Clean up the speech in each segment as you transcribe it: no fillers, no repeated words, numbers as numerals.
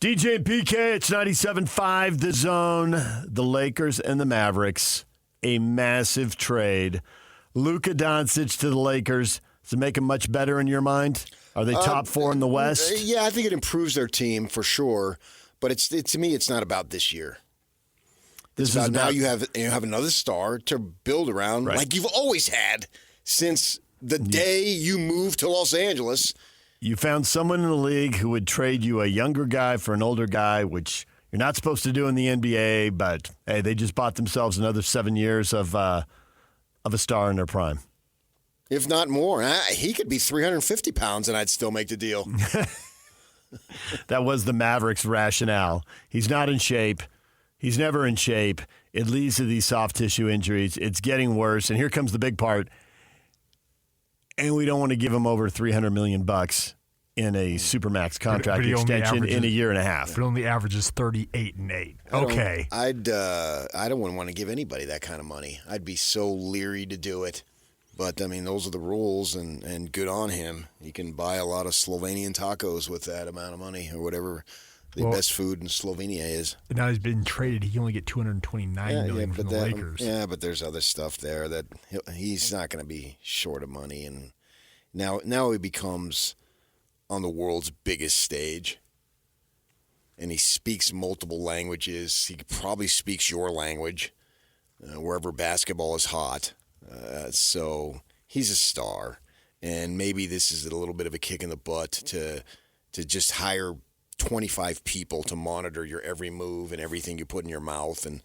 DJ and PK, it's 97.5 The Zone. The Lakers and the Mavericks, a massive trade. Luka Doncic to the Lakers. Does it make them much better in your mind? Are they top four in the West? Yeah, I think it improves their team for sure. But to me, it's not about this year. It's about now you have another star to build around, right, like you've always had since the day you moved to Los Angeles. You found someone in the league who would trade you a younger guy for an older guy, which you're not supposed to do in the NBA, but, hey, they just bought themselves another 7 years of a star in their prime. If not more. He could be 350 pounds and I'd still make the deal. That was the Mavericks' rationale. He's not in shape. He's never in shape. It leads to these soft tissue injuries. It's getting worse. And here comes the big part. And we don't want to give him over $300 million in a supermax contract extension in a year and a half. But only averages 38-8. Okay. I don't want to give anybody that kind of money. I'd be so leery to do it. But, I mean, those are the rules, and good on him. He can buy a lot of Slovenian tacos with that amount of money or whatever the best food in Slovenia is. But now he's been traded. He can only get $229 million from the Lakers. Yeah, but there's other stuff there that he's not going to be short of money. And now he becomes on the world's biggest stage. And he speaks multiple languages. He probably speaks your language wherever basketball is hot. So he's a star, and maybe this is a little bit of a kick in the butt to just hire 25 people to monitor your every move and everything you put in your mouth. And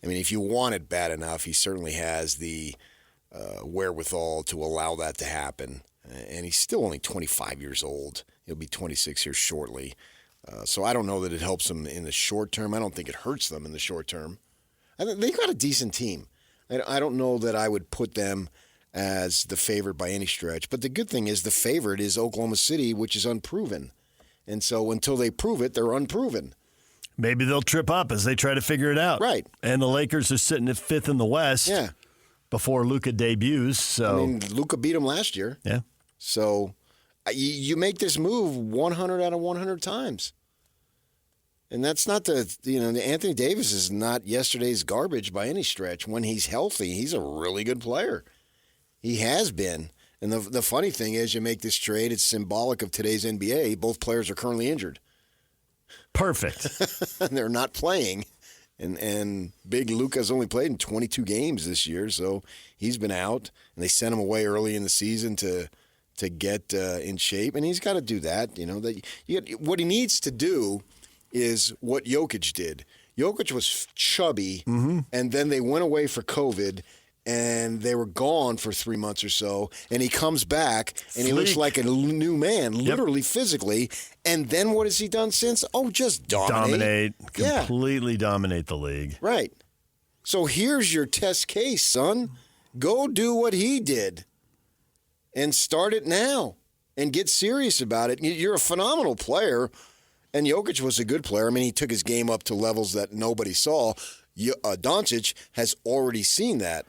I mean, if you want it bad enough, he certainly has the wherewithal to allow that to happen. And he's still only 25 years old. He'll be 26 here shortly. So I don't know that it helps him in the short term. I don't think it hurts them in the short term. They've got a decent team. I don't know that I would put them as the favorite by any stretch. But the good thing is the favorite is Oklahoma City, which is unproven. And so until they prove it, they're unproven. Maybe they'll trip up as they try to figure it out. Right. And the Lakers are sitting at fifth in the West before Luka debuts. So I mean, Luka beat them last year. Yeah. So you make this move 100 out of 100 times. And that's not Anthony Davis is not yesterday's garbage by any stretch. When he's healthy, he's a really good player. He has been. And the funny thing is, you make this trade, it's symbolic of today's NBA. Both players are currently injured. Perfect. They're not playing. And Big Luka's only played in 22 games this year, so he's been out. And they sent him away early in the season to get in shape. And he's got to do that. What he needs to do is what Jokic did. Jokic was chubby, and then they went away for COVID, and they were gone for 3 months or so, and he comes back, and he looks like a new man, literally, physically. And then what has he done since? Oh, just dominate. Completely dominate the league. Right. So here's your test case, son. Go do what he did and start it now and get serious about it. You're a phenomenal player. And Jokic was a good player. I mean, he took his game up to levels that nobody saw. Doncic has already seen that.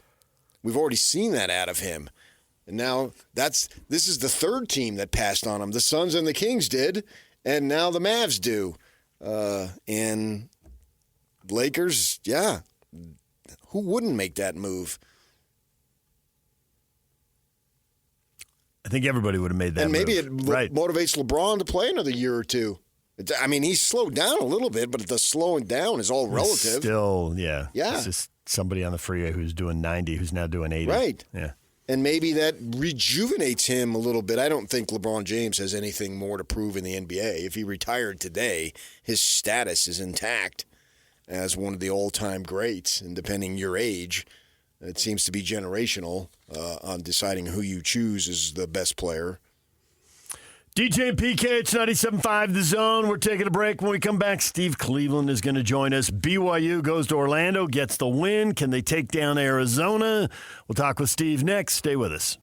We've already seen that out of him. And now this is the third team that passed on him. The Suns and the Kings did, and now the Mavs do. And Lakers, who wouldn't make that move? I think everybody would have made that move. And maybe it right. motivates LeBron to play another year or two. I mean, he's slowed down a little bit, but the slowing down is all relative. Still, yeah. It's just somebody on the freeway who's doing 90, who's now doing 80. Right. Yeah. And maybe that rejuvenates him a little bit. I don't think LeBron James has anything more to prove in the NBA. If he retired today, his status is intact as one of the all-time greats. And depending your age, it seems to be generational on deciding who you choose as the best player. DJ and PK, it's 97.5 The Zone. We're taking a break. When we come back, Steve Cleveland is going to join us. BYU goes to Orlando, gets the win. Can they take down Arizona? We'll talk with Steve next. Stay with us.